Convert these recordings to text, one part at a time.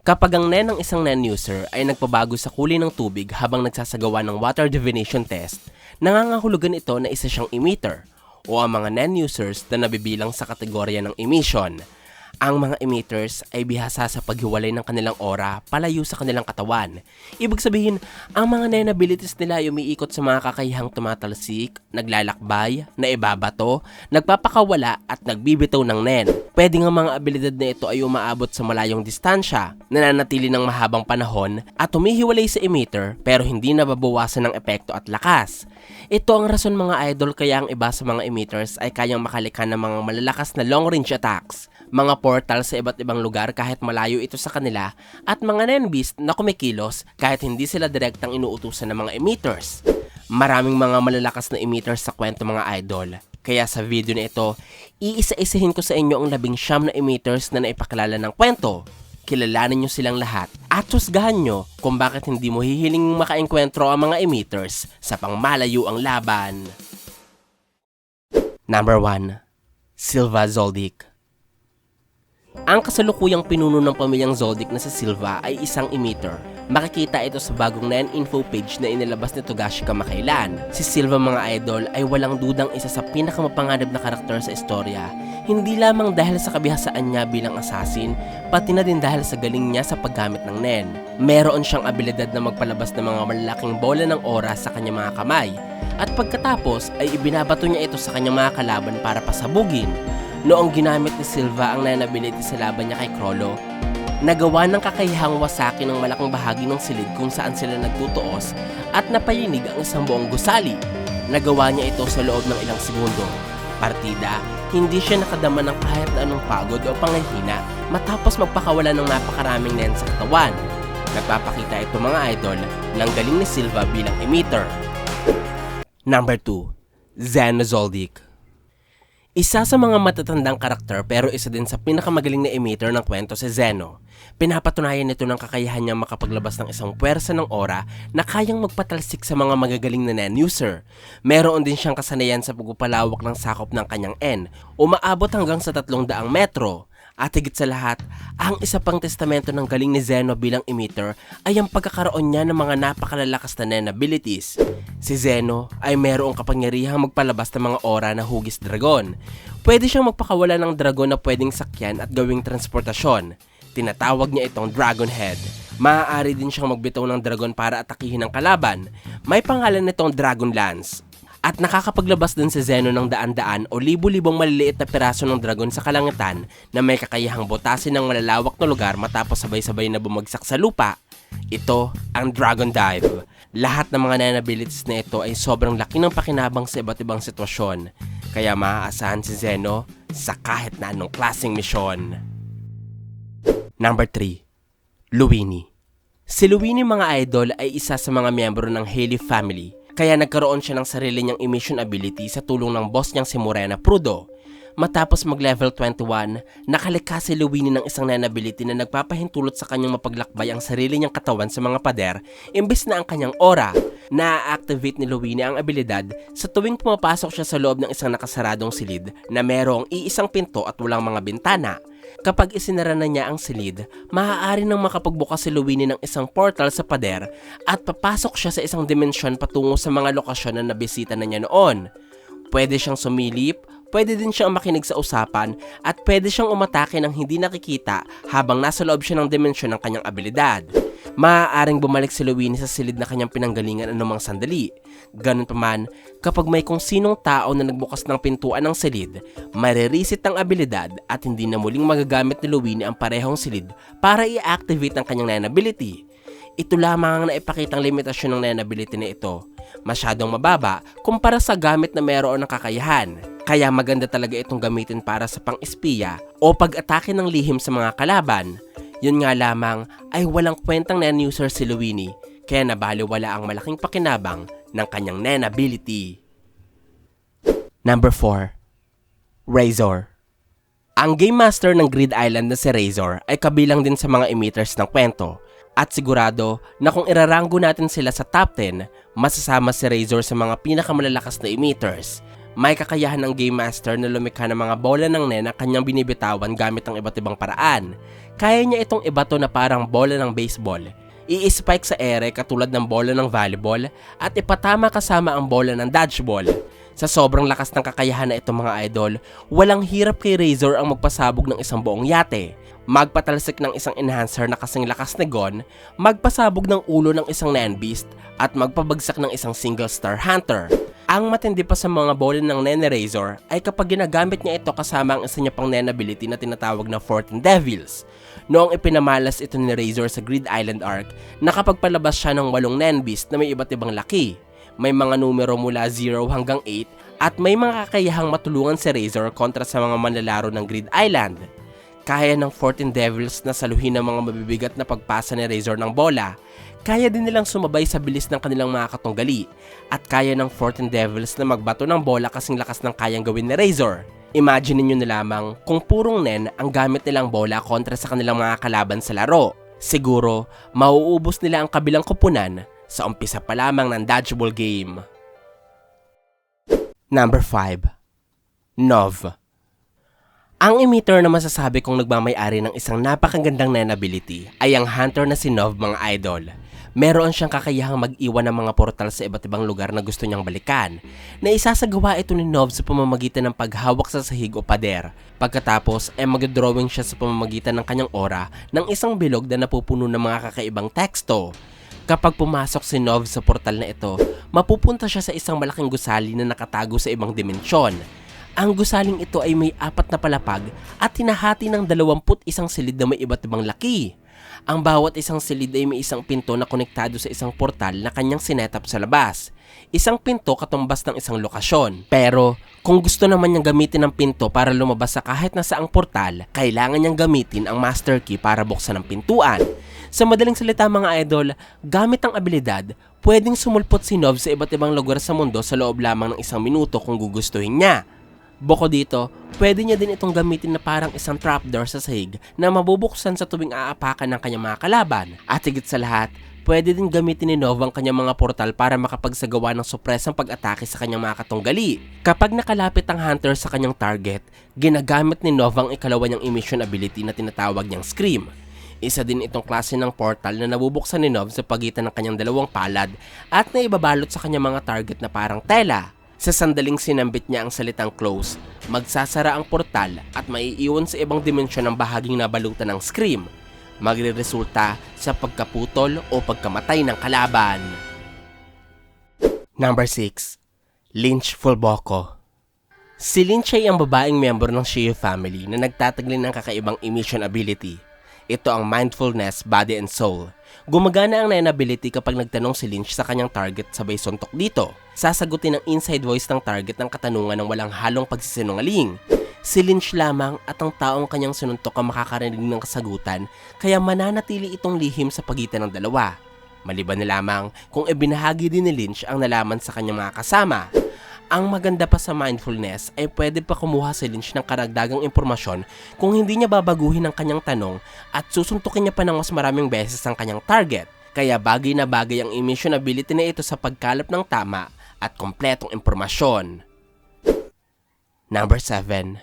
Kapag ang NEN ng isang NEN user ay nagpabago sa kulay ng tubig habang nagsasagawa ng water divination test, nangangahulugan ito na isa siyang emitter o ang mga NEN users na nabibilang sa kategorya ng emission. Ang mga emitters ay bihasa sa paghiwalay ng kanilang aura palayo sa kanilang katawan. Ibig sabihin, ang mga NEN abilities nila ay umiikot sa mga kakayahang tumatalsik, naglalakbay, naibabato, nagpapakawala at nagbibitaw ng NEN. Pwede nga mga abilidad na ito ay umaabot sa malayong distansya, nananatili ng mahabang panahon at humihiwalay sa emitter pero hindi nababawasan ng epekto at lakas. Ito ang rason mga idol kaya ang iba sa mga emitters ay kayang makalikha ng mga malalakas na long range attacks, mga portal sa iba't ibang lugar kahit malayo ito sa kanila, at mga NEN beast na kumikilos kahit hindi sila direktang inuutusan ng mga emitters. Maraming mga malalakas na emitters sa kwento mga idol. Kaya sa video na ito, iisa-isahin ko sa inyo ang 19 na emitters na naipakilala ng kwento. Kilalanin nyo silang lahat at husgahan nyo kung bakit hindi mo hihiling makaengkwentro ang mga emitters sa pangmalayo ang laban. Number 1. Silva Zoldyck. Ang kasalukuyang pinuno ng pamilyang Zoldyck na si Silva ay isang emitter. Makikita ito sa bagong NEN info page na inilabas ni Togashi kamakailan. Si Silva mga idol ay walang dudang isa sa pinakamapanganib na karakter sa istorya. Hindi lamang dahil sa kabihasaan niya bilang assassin, pati na din dahil sa galing niya sa paggamit ng NEN. Meron siyang abilidad na magpalabas ng mga malalaking bola ng aura sa kanyang mga kamay. At pagkatapos ay ibinabato niya ito sa kanyang mga kalaban para pasabugin. Noong ginamit ni Silva ang NEN ability sa laban niya kay Chrollo, nagawa ng kakayahang wasakin ng malaking bahagi ng silid kung saan sila nagtutuos at napayinig ang isang buong gusali. Nagawa niya ito sa loob ng ilang segundo. Partida, hindi siya nakadama ng kahit na anong pagod o panghihina matapos magpakawala ng napakaraming NEN sa katawan. Nagpapakita ito mga idol ng galing ni Silva bilang emitter. Number 2. Zeno Zoldyck. Isa sa mga matatandang karakter pero isa din sa pinakamagaling na emitter ng kwento si Zeno. Pinapatunayan nito ng kakayahan niyang makapaglabas ng isang puwersa ng aura na kayang magpatalsik sa mga magagaling na NEN user. Meron din siyang kasanayan sa pagpapalawak ng sakop ng kanyang N, umaabot hanggang sa 300 metro. At higit sa lahat, ang isa pang testamento ng galing ni Zeno bilang emitter ay ang pagkakaroon niya ng mga napakalalakas na NEN abilities. Si Zeno ay mayroong kapangyarihang magpalabas ng mga aura na hugis dragon. Pwede siyang magpakawala ng dragon na pwedeng sakyan at gawing transportasyon. Tinatawag niya itong Dragon Head. Maaari din siyang magbitaw ng dragon para atakihin ang kalaban. May pangalan nitong Dragon Lance. At nakakapaglabas din si Zeno ng daan-daan o libu-libong maliliit na piraso ng dragon sa kalangitan na may kakayahang butasin ng malalawak na lugar matapos sabay-sabay na bumagsak sa lupa. Ito ang Dragon Dive. Lahat ng mga NEN abilities na ito ay sobrang laki ng pakinabang sa iba't ibang sitwasyon. Kaya maaasahan si Zeno sa kahit na anong klaseng misyon. Number 3. Luini. Si Luini mga idol ay isa sa mga miyembro ng Haley family. Kaya nagkaroon siya ng sarili niyang emission ability sa tulong ng boss niyang si Morena Prudo. Matapos mag-level 21, nakalikha si Luini ng isang NEN ability na nagpapahintulot sa kanyang mapaglakbay ang sarili niyang katawan sa mga pader imbes na ang kanyang aura. Na-activate ni Luini ang abilidad sa tuwing pumapasok siya sa loob ng isang nakasaradong silid na merong iisang pinto at walang mga bintana. Kapag isinara na niya ang silid, maaari nang makapagbukas si Luini ng isang portal sa pader at papasok siya sa isang dimensyon patungo sa mga lokasyon na nabisita na niya noon. Pwede siyang sumilip, pwede din siyang makinig sa usapan, at pwede siyang umatake ng hindi nakikita habang nasa loob siya ng dimensyon ng kanyang abilidad. Maaaring bumalik si Luini sa silid na kanyang pinanggalingan anumang sandali. Ganun pa man, kapag may kung sinong tao na nagbukas ng pintuan ng silid, marireset ang abilidad at hindi na muling magagamit ni Luini ang parehong silid para i-activate ang kanyang NEN ability. Ito lamang ang naipakitang limitasyon ng NEN ability na ito. Masyadong mababa kumpara sa gamit na mayroon ng kakayahan. Kaya maganda talaga itong gamitin para sa pang-espiya o pag-atake ng lihim sa mga kalaban. Yun nga lamang ay walang kwentang NEN user si Luini, kaya nabaliwala ang malaking pakinabang ng kanyang NEN ability. Number 4. Razor. Ang Game Master ng Grid Island na si Razor ay kabilang din sa mga emitters ng kwento. At sigurado na kung iraranggo natin sila sa top 10, masasama si Razor sa mga pinakamalalakas na emitters. May kakayahan ng Game Master na lumikha ng mga bola ng Nen na kanyang binibitawan gamit ang iba't ibang paraan. Kaya niya itong ibato na parang bola ng baseball. I-spike sa ere katulad ng bola ng volleyball at ipatama kasama ang bola ng dodgeball. Sa sobrang lakas ng kakayahan na itong mga idol, walang hirap kay Razor ang magpasabog ng isang buong yate, magpatalsik ng isang enhancer na kasing lakas ni Gon, magpasabog ng ulo ng isang Nen Beast, at magpabagsak ng isang single star hunter. Ang matindi pa sa mga bola ng Nen ni Razor ay kapag ginagamit niya ito kasama ang isa niya pang Nen ability na tinatawag na 14 Devils. Noong ipinamalas ito ni Razor sa Grid Island Arc, nakapagpalabas siya ng 8 Nen Beast na may iba't ibang laki. May mga numero mula 0 hanggang 8 at may mga kakayahang matulungan si Razor kontra sa mga manlalaro ng Grid Island. Kaya ng 14 Devils na saluhin ng mga mabibigat na pagpasa ni Razor ng bola. Kaya din nilang sumabay sa bilis ng kanilang mga katunggali. At kaya ng 14 Devils na magbato ng bola kasing lakas ng kayang gawin ni Razor. Imagine niyo na lamang kung purong Nen ang gamit nilang bola kontra sa kanilang mga kalaban sa laro. Siguro, mauubos nila ang kabilang kupunan sa umpisa pa lamang ng dodgeball game. Number 5. Nov. Ang emitter na masasabi kong nagmamay-ari ng isang napakagandang Nen ability ay ang hunter na si Nov, mga idol. Meron siyang kakayahang mag-iwan ng mga portal sa iba't ibang lugar na gusto niyang balikan, na isasagawa ito ni Nov sa pamamagitan ng paghawak sa sahig o pader. Pagkatapos ay mag-drawing siya sa pamamagitan ng kanyang aura ng isang bilog na napupuno ng mga kakaibang teksto. Kapag pumasok si Nov sa portal na ito, mapupunta siya sa isang malaking gusali na nakatago sa ibang dimensyon. Ang gusaling ito ay may 4 na palapag at hinahati ng 21 silid na may iba't ibang laki. Ang bawat isang silid ay may isang pinto na konektado sa isang portal na kanyang sinetap sa labas. Isang pinto katumbas ng isang lokasyon. Pero kung gusto naman niyang gamitin ang pinto para lumabas sa kahit nasaang portal, kailangan niyang gamitin ang master key para buksan ang pintuan. Sa madaling salita, mga idol, gamit ang abilidad, pwedeng sumulpot si Nov sa iba't ibang lugar sa mundo sa loob lamang ng 1 minuto kung gugustuhin niya. Bukod dito, pwede niya din itong gamitin na parang isang trapdoor sa sahig na mabubuksan sa tuwing aapakan ng kanyang mga kalaban. At higit sa lahat, pwede din gamitin ni Nov ang kanyang mga portal para makapagsagawa ng supresang pag-atake sa kanyang mga katunggali. Kapag nakalapit ang hunter sa kanyang target, ginagamit ni Nov ang ikalawa niyang emission ability na tinatawag niyang Scream. Isa din itong klase ng portal na nabubuksan ni Nov sa pagitan ng kanyang 2 palad at naibabalot sa kanyang mga target na parang tela. Sa sandaling sinambit niya ang salitang close, magsasara ang portal at maiiwan sa ibang dimensyon ang bahaging nabalutan ng Scream. Magreresulta sa pagkaputol o pagkamatay ng kalaban. Number 6. Lynch Fulboco. Si Lynch ay ang babaeng miyembro ng Shio family na nagtataglin ng kakaibang emission ability. Ito ang Mindfulness, Body and Soul. Gumagana ang Nen ability kapag nagtanong si Lynch sa kanyang target sabay suntok dito. Sasagutin ng inside voice ng target ng katanungan ng walang halong pagsisinungaling. Si Lynch lamang at ang taong kanyang sinuntok ang makakarinig ng kasagutan, kaya mananatili itong lihim sa pagitan ng dalawa. Maliban na lamang kung ibinahagi din ni Lynch ang nalaman sa kanyang mga kasama. Ang maganda pa sa mindfulness ay pwede pa kumuha si Lynch ng karagdagang impormasyon kung hindi niya babaguhin ang kanyang tanong at susuntukin niya pa ng mas maraming beses ang kanyang target. Kaya bagay na bagay ang emission ability na ito sa pagkalap ng tama at kompletong impormasyon. Number 7.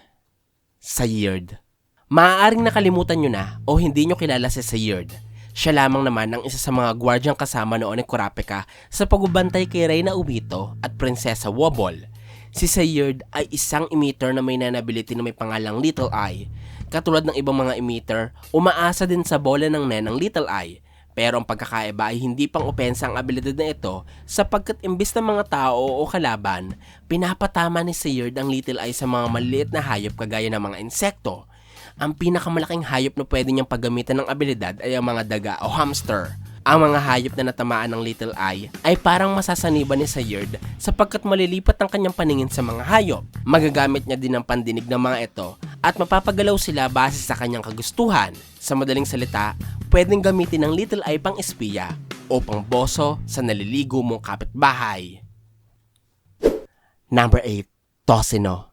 Sayird. Maaaring nakalimutan nyo na o hindi nyo kilala si Sayird. Siya lamang naman ang isa sa mga gwardyang kasama noon ni Kurapika sa pagbabantay kay Reyna Ubito at Prinsesa Wobble. Si Sayird ay isang emitter na may Nen ability na may pangalang Little Eye. Katulad ng ibang mga emitter, umaasa din sa bola ng Nen ang Little Eye. Pero ang pagkakaiba ay hindi pang opensa ang abilidad na ito sapagkat imbis ng mga tao o kalaban, pinapatama ni Sayird ang Little Eye sa mga maliliit na hayop kagaya ng mga insekto. Ang pinakamalaking hayop na pwede niyang paggamitan ng abilidad ay ang mga daga o hamster. Ang mga hayop na natamaan ng Little Eye ay parang masasaniban ni Sayird sapagkat malilipat ang kanyang paningin sa mga hayop. Magagamit niya din ang pandinig ng mga ito at mapapagalaw sila base sa kanyang kagustuhan. Sa madaling salita, pwedeng gamitin ng Little Eye pang espiya o pang boso sa naliligo mong kapitbahay. Number 8. Tocino.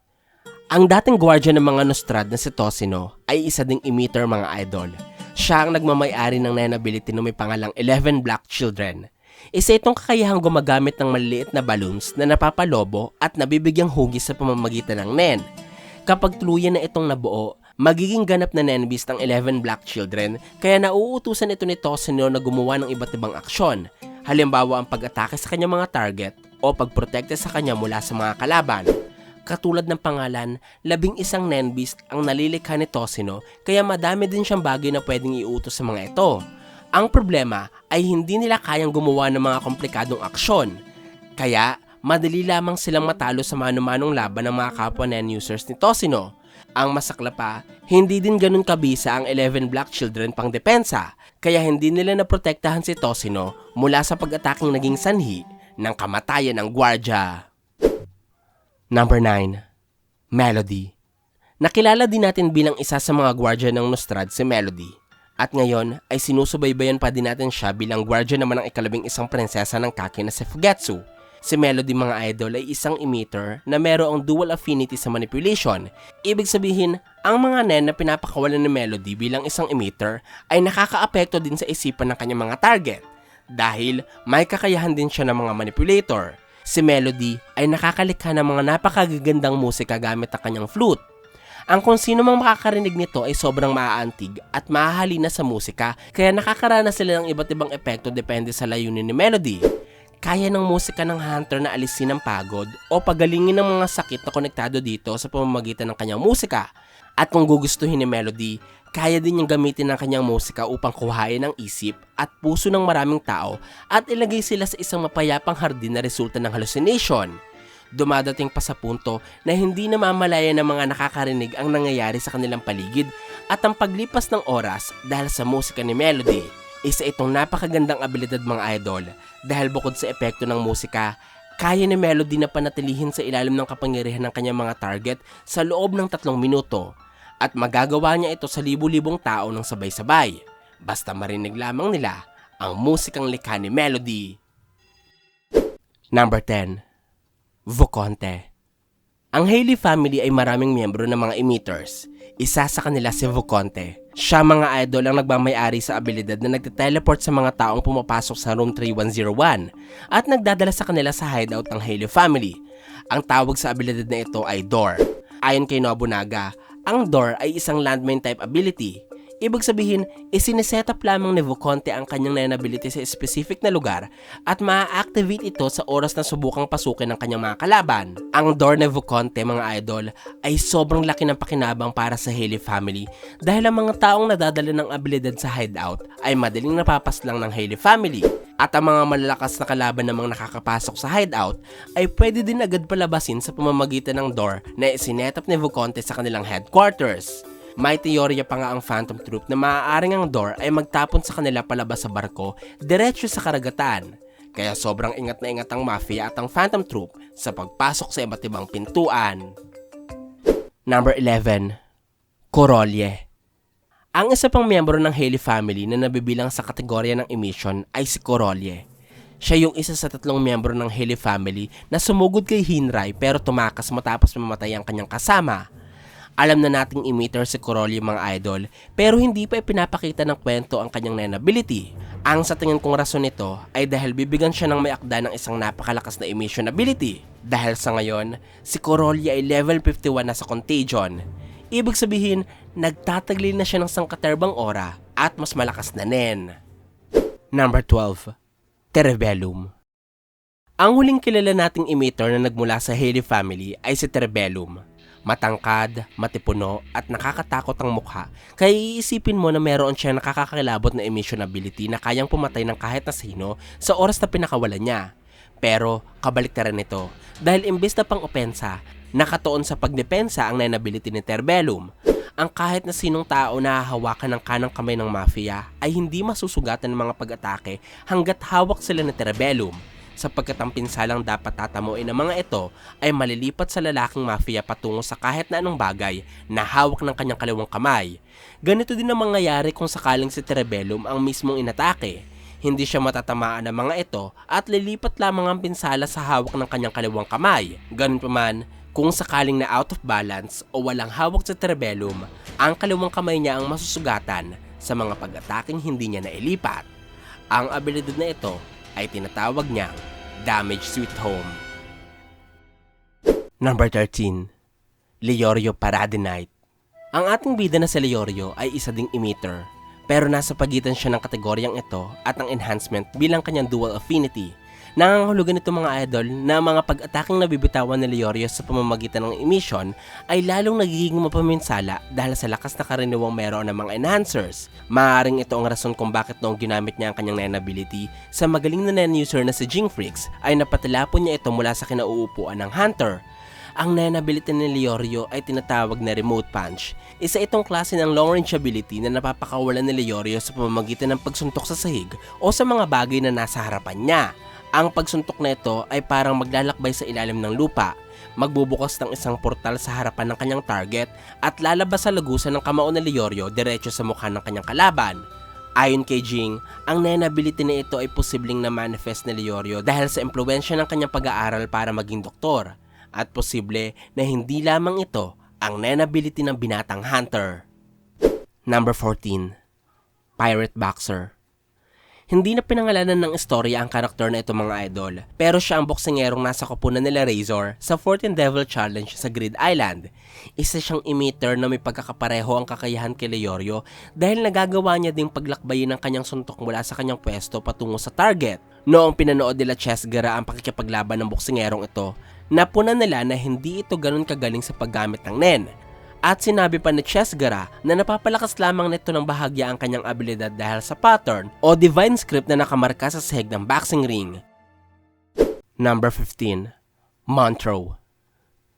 Ang dating gwardiya ng mga Nostrad na si Tocino ay isa ding emitter, mga idol. Siya ang nagmamay-ari ng Nen ability na may pangalang 11 Black Children. Isa itong kakayahang gumagamit ng maliliit na balloons na napapalobo at nabibigyang hugis sa pamamagitan ng Nen. Kapag tuluyan na itong nabuo, magiging ganap na Nenbeast ang 11 Black Children, kaya nauutusan ito ni Toshino na gumawa ng iba't ibang aksyon. Halimbawa ang pag-atake sa kanyang mga target o pagprotekta sa kanya mula sa mga kalaban. Katulad ng pangalan, 11 Nenbeast ang nalilikha ni Toshino, kaya madami din siyang bagay na pwedeng iutos sa mga ito. Ang problema ay hindi nila kayang gumawa ng mga komplikadong aksyon. Kaya, madali lamang silang matalo sa mano-manong laban ng mga kapwa Nen users ni Toshino. Ang masakla pa, hindi din ganun kabisa ang 11 Black Children pang depensa, kaya hindi nila naprotektahan si Toshino mula sa pag-ataking naging sanhi ng kamatayan ng gwardya. Number 9. Melody. Nakilala din natin bilang isa sa mga gwardya ng Nostrad si Melody. At ngayon ay sinusubaybayan pa din natin siya bilang gwardya naman ng ika-11 prinsesa ng Kake na si Fugetsu. Si Melody mga idol ay isang emitter na mayroong dual affinity sa manipulation. Ibig sabihin, ang mga Nen na pinapakawalan ni Melody bilang isang emitter ay nakakaapekto din sa isipan ng kanyang mga target. Dahil may kakayahan din siya ng mga manipulator. Si Melody ay nakakalikha ng mga napakagagandang musika gamit ang kanyang flute. Ang kung sino mang makakarinig nito ay sobrang maaantig at mahahalina sa musika, kaya nakakaranas sila ng iba't ibang epekto depende sa layunin ni Melody. Kaya ng musika ng Hunter na alisin ang pagod o pagalingin ng mga sakit na konektado dito sa pamamagitan ng kanyang musika. At kung gugustuhin ni Melody, kaya din niyang gamitin ang kanyang musika upang kuhain ang isip at puso ng maraming tao at ilagay sila sa isang mapayapang hardin na resulta ng hallucination. Dumadating pa sa punto na hindi namamalaya ng mga nakakarinig ang nangyayari sa kanilang paligid at ang paglipas ng oras dahil sa musika ni Melody. Isa itong napakagandang abilidad mga idol dahil bukod sa epekto ng musika, kaya ni Melody na panatilihin sa ilalim ng kapangyarihan ng kanyang mga target sa loob ng 3 minuto. At magagawa niya ito sa libu-libong tao ng sabay-sabay, basta marinig lamang nila ang musikang likha ni Melody. Number 10. Voconte. Ang Haley family ay maraming miyembro ng mga emitters. Isa sa kanila si Voconte. Siya mga idol ang nagmamayari sa abilidad na nagte-teleport sa mga taong pumapasok sa room 3101 at nagdadala sa kanila sa hideout ng Haley family. Ang tawag sa abilidad na ito ay Door. Ayon kay Nobunaga, ang Door ay isang landmine type ability. Ibig sabihin, isinisetup lamang ni Voconte ang kanyang Nen ability sa specific na lugar at ma-activate ito sa oras na subukang pasukin ng kanyang mga kalaban. Ang Door ni Voconte mga idol ay sobrang laki ng pakinabang para sa Haley family dahil ang mga taong nadadala ng abilidad sa hideout ay madaling napapaslang ng Haley family. At ang mga malalakas na kalaban namang nakakapasok sa hideout ay pwede din agad palabasin sa pamamagitan ng Door na isinetap ni Voconte sa kanilang headquarters. May teorya pa nga ang Phantom Troop na maaaring ang Door ay magtapon sa kanila palabas sa barko diretso sa karagatan. Kaya sobrang ingat na ingat ang Mafia at ang Phantom Troop sa pagpasok sa iba't ibang pintuan. Number 11. Corollie. Ang isa pang miyembro ng Haley family na nabibilang sa kategorya ng emission ay si Corollie. Siya yung isa sa 3 miyembro ng Haley family na sumugod kay Hinrai pero tumakas matapos mamatay ang kanyang kasama. Alam na nating emitter si Corollie mga idol, pero hindi pa ipinapakita ng kwento ang kanyang Nen ability. Ang sa tingin kong rason nito ay dahil bibigyan siya ng may akda ng isang napakalakas na emission ability. Dahil sa ngayon, si Corollie ay level 51 na sa Contagion. Ibig sabihin, nagtataglil na siya ng sangkaterbang aura at mas malakas na Nen. Number 12. Terebellum. Ang huling kilala nating emitter na nagmula sa Haley family ay si Terebellum. Matangkad, matipuno at nakakatakot ang mukha, kaya iisipin mo na meron siya nakakakilabot na emission ability na kayang pumatay ng kahit na sino sa oras na pinakawalan niya. Pero kabaliktaran nito dahil imbes na pang opensa, nakatuon sa pagdepensa ang Nen ability ni Terebellum. Ang kahit na sinong tao na hahawakan ng kanang kamay ng Mafia ay hindi masusugatan ng mga pag-atake hanggat hawak sila ni Terebellum. Sapagkat ang pinsalang dapat tatamuin ng mga ito ay malilipat sa lalaking Mafia patungo sa kahit na anong bagay na hawak ng kanyang kaliwang kamay. Ganito din ang mangyayari kung sakaling si Terebellum ang mismong inatake. Hindi siya matatamaan ng mga ito at lilipat lamang ang pinsala sa hawak ng kanyang kaliwang kamay. Ganun pa man, kung sakaling na out of balance o walang hawak sa Terebellum, ang kaliwang kamay niya ang masusugatan sa mga pag-ataking hindi niya nailipat. Ang abilidad na ito ay tinatawag niyang Damage Sweet Home. Number 13. Leorio Paradenite. Ang ating bida na si Leorio ay isa ding emitter, pero nasa pagitan siya ng kategoryang ito at ang enhancement bilang kanyang dual affinity. Nangangahulugan ito mga idol na mga pag-ataking nabibitawan ni Leorio sa pamamagitan ng emission ay lalong nagiging mapaminsala dahil sa lakas na karaniwang meron ng mga enhancers. Maaaring ito ang rason kung bakit noong ginamit niya ang kanyang Nen ability sa magaling na Nen user na si Jingfrix ay napatilapon niya ito mula sa kinauupuan ng Hunter. Ang Nen ability ni Leorio ay tinatawag na Remote Punch. Isa itong klase ng long range ability na napapakawalan ni Leorio sa pamamagitan ng pagsuntok sa sahig o sa mga bagay na nasa harapan niya. Ang pagsuntok na ito ay parang maglalakbay sa ilalim ng lupa, magbubukas ng isang portal sa harapan ng kanyang target at lalabas sa lagusan ng kamao ni Leorio diretso sa mukha ng kanyang kalaban. Ayon kay Jing, ang Nen ability na ito ay posibleng na manifest ni Leorio dahil sa impluwensya ng kanyang pag-aaral para maging doktor, at posible na hindi lamang ito ang Nen ability ng binatang Hunter. Number 14. Pirate Boxer. Hindi na pinangalanan ng istorya ang karakter na ito mga idol, pero siya ang boksingerong nasa koponan nila Razor sa 14 Devil Challenge sa Grid Island. Isa siyang emitter na may pagkakapareho ang kakayahan kay Leorio dahil nagagawa niya ding paglakbayin ng kanyang suntok mula sa kanyang pwesto patungo sa target. Noong pinanood nila Chess Gara ang pakikipaglaban ng boksingerong ito, napunan nila na hindi ito ganun kagaling sa paggamit ng Nen. At sinabi pa ni Chess Gara na napapalakas lamang nito ng bahagya ang kanyang abilidad dahil sa pattern o divine script na nakamarka sa sahig ng boxing ring. Number 15. Montreux.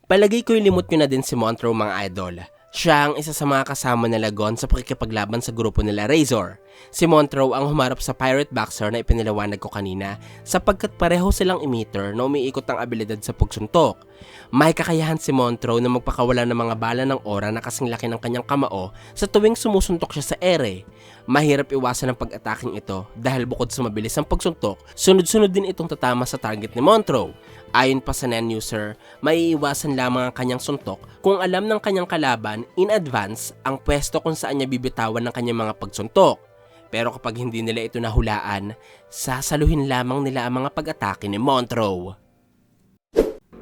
Palagay ko'y limot nyo na din si Montreux mga idol. Siya ang isa sa mga kasama nila Gon sa pakikipaglaban sa grupo nila Razor. Si Montreux ang humarap sa Pirate Boxer na ipinaliwanag ko kanina sapagkat pareho silang emitter na umiikot ang abilidad sa pagsuntok. May kakayahan si Montreux na magpakawala ng mga bala ng aura na kasing laki ng kanyang kamao sa tuwing sumusuntok siya sa ere. Mahirap iwasan ang pag-ataking ito dahil bukod sa mabilis ang pagsuntok, sunod-sunod din itong tatama sa target ni Montreux. Ayon pa sa Nen user, maiiwasan lamang ang kanyang suntok kung alam ng kanyang kalaban in advance ang pwesto kung saan niya bibitawan ng kanyang mga pagsuntok. Pero kapag hindi nila ito nahulaan, sasaluhin lamang nila ang mga pag-atake ni Montreux.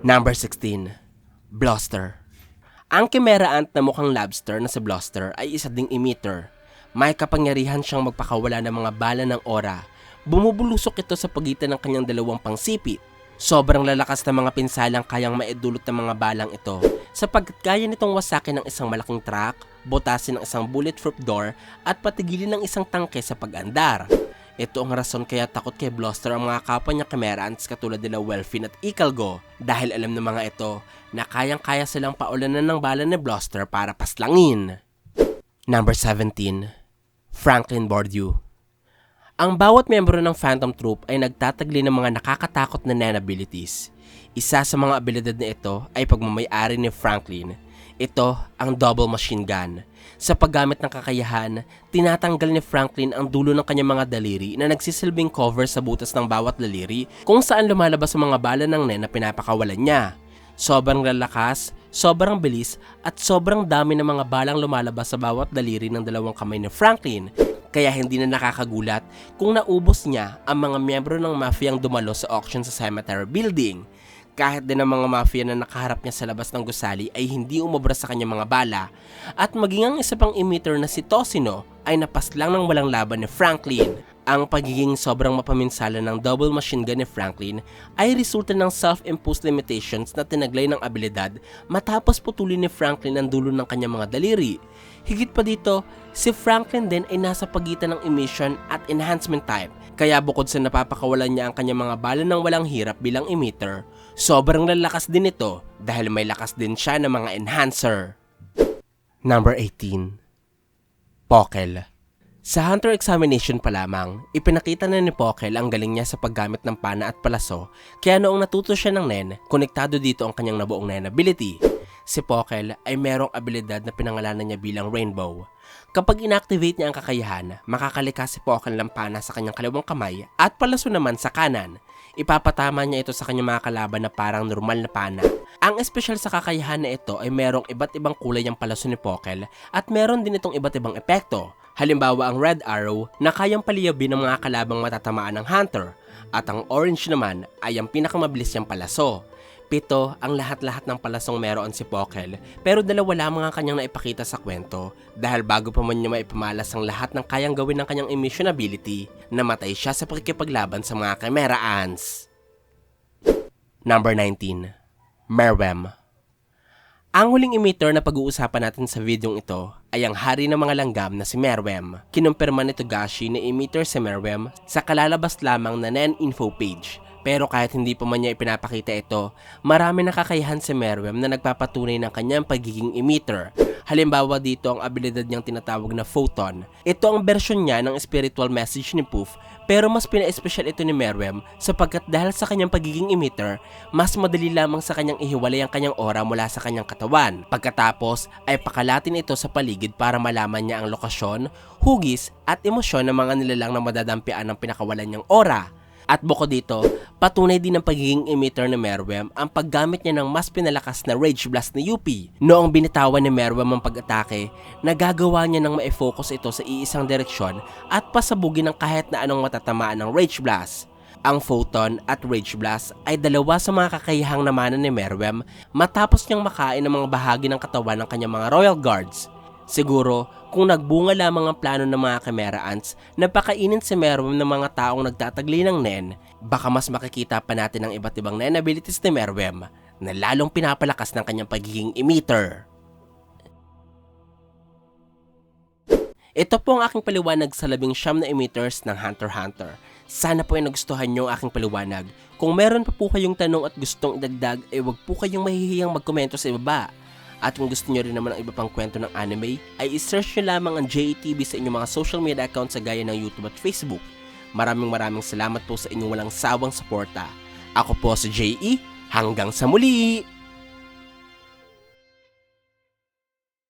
Number 16. Bluster. Ang Chimera Ant na mukhang lobster na si Bluster ay isa ding emitter. May kapangyarihan siyang magpakawala ng mga bala ng aura. Bumubulusok ito sa pagitan ng kanyang dalawang pangsipit. Sobrang lalakas na mga pinsalang kayang maidulot ng mga balang ito sapagkat kaya nitong wasakin ng isang malaking truck, butasin ng isang bulletproof door at patigilin ng isang tangke sa pag-andar. Ito ang rason kaya takot kay Bluster ang mga kapwa niya Chimera Ants katulad nila Welfin at Ikalgo dahil alam ng mga ito na kayang-kaya silang paulanan ng bala ni Bluster para paslangin. Number 17. Franklin Bordeaux. Ang bawat miyembro ng Phantom Troop ay nagtatagli ng mga nakakatakot na Nen abilities. Isa sa mga abilidad na ito ay pagmamay-ari ni Franklin. Ito ang double machine gun. Sa paggamit ng kakayahan, tinatanggal ni Franklin ang dulo ng kanyang mga daliri na nagsisilbing cover sa butas ng bawat daliri kung saan lumalabas ang mga bala ng Nen na pinapakawalan niya. Sobrang lalakas, sobrang bilis at sobrang dami ng mga balang lumalabas sa bawat daliri ng dalawang kamay ni Franklin. Kaya hindi na nakakagulat kung naubos niya ang mga miyembro ng mafia ang dumalo sa auction sa Cemetery Building. Kahit din ang mga mafia na nakaharap niya sa labas ng gusali ay hindi umobra sa kanyang mga bala. At maging ang isa pang emitter na si Toshino ay napaslang ng walang laban ni Franklin. Ang pagiging sobrang mapaminsala ng double machine gun ni Franklin ay resulta ng self-imposed limitations na tinaglay ng abilidad matapos putulin ni Franklin ang dulo ng kanyang mga daliri. Higit pa dito, si Franklin din ay nasa pagitan ng emission at enhancement type, kaya bukod sa napapakawalan niya ang kanyang mga bala ng walang hirap bilang emitter, sobrang lalakas din ito dahil may lakas din siya ng mga enhancer. Number 18. Pokel. Sa Hunter examination pa lamang, ipinakita na ni Pokel ang galing niya sa paggamit ng pana at palaso, kaya noong natuto siya ng Nen, konektado dito ang kanyang nabuong Nen ability. Si Pokel ay merong abilidad na pinangalanan niya bilang Rainbow. Kapag inactivate niya ang kakayahan, makakalikas si Pokel ng pana sa kanyang kaliwang kamay at palaso naman sa kanan. Ipapatama niya ito sa kanyang mga kalaban na parang normal na pana. Ang espesyal sa kakayahan na ito ay merong iba't ibang kulay ang palaso ni Pokel at meron din itong iba't ibang epekto. Halimbawa ang red arrow na kayang paliyabin ng mga kalabang matatamaan ng hunter at ang orange naman ay ang pinakamabilis niyang palaso. 7 ang lahat-lahat ng palasong meron si Pokel pero 2 lamang ang kanyang naipakita sa kwento dahil bago pa man niya maipamalas ang lahat ng kayang gawin ng kanyang emission ability, namatay siya sa pakikipaglaban sa mga Chimera Ants. Number 19. Meruem. Ang huling emitter na pag-uusapan natin sa videong ito ay ang hari ng mga langgam na si Meruem. Kinumpirma ni Togashi na emitter si Meruem sa kalalabas lamang na NEN info page. Pero kahit hindi pa man niya ipinapakita ito, marami nakakayahan si Meruem na nagpapatunay ng kanyang pagiging emitter. Halimbawa dito ang abilidad niyang tinatawag na photon. Ito ang bersyon niya ng spiritual message ni Puff, pero mas pina-espesyal ito ni Meruem sapagkat dahil sa kanyang pagiging emitter, mas madali lamang sa kanyang ihiwalay ang kanyang aura mula sa kanyang katawan. Pagkatapos ay pakalatin ito sa paligid para malaman niya ang lokasyon, hugis at emosyon ng mga nilalang na madadampian ng pinakawalan niyang aura. At bukod dito, patunay din ng pagiging emitter ni Meruem ang paggamit niya ng mas pinalakas na Rage Blast ni Yuppie. Noong binitawan ni Meruem ang pag-atake, nagagawa niya ng ma-focus ito sa iisang direksyon at pasabugin ng kahit na anong matatamaan ng Rage Blast. Ang Photon at Rage Blast ay 2 sa mga kakayahang namana ni Meruem matapos niyang makain ng mga bahagi ng katawan ng kanyang mga Royal Guards. Siguro, kung nagbunga lamang ang plano ng mga Chimera Ants na pakainin si Meruem ng mga taong nagtatagli ng NEN, baka mas makikita pa natin ang iba't ibang NEN abilities ni Meruem na lalong pinapalakas ng kanyang pagiging emitter. Ito po ang aking paliwanag sa 19 na emitters ng Hunter x Hunter. Sana po ay nagustuhan nyo ang aking paliwanag. Kung meron pa po kayong tanong at gustong idagdag, ay huwag po kayong mahihiyang magkomento sa ibaba. At kung gusto nyo rin naman ang iba pang kwento ng anime, ay isearch nyo lamang ang JETV sa inyong mga social media accounts sa gaya ng YouTube at Facebook. Maraming salamat po sa inyong walang sawang suporta. Ako po si JE, hanggang sa muli!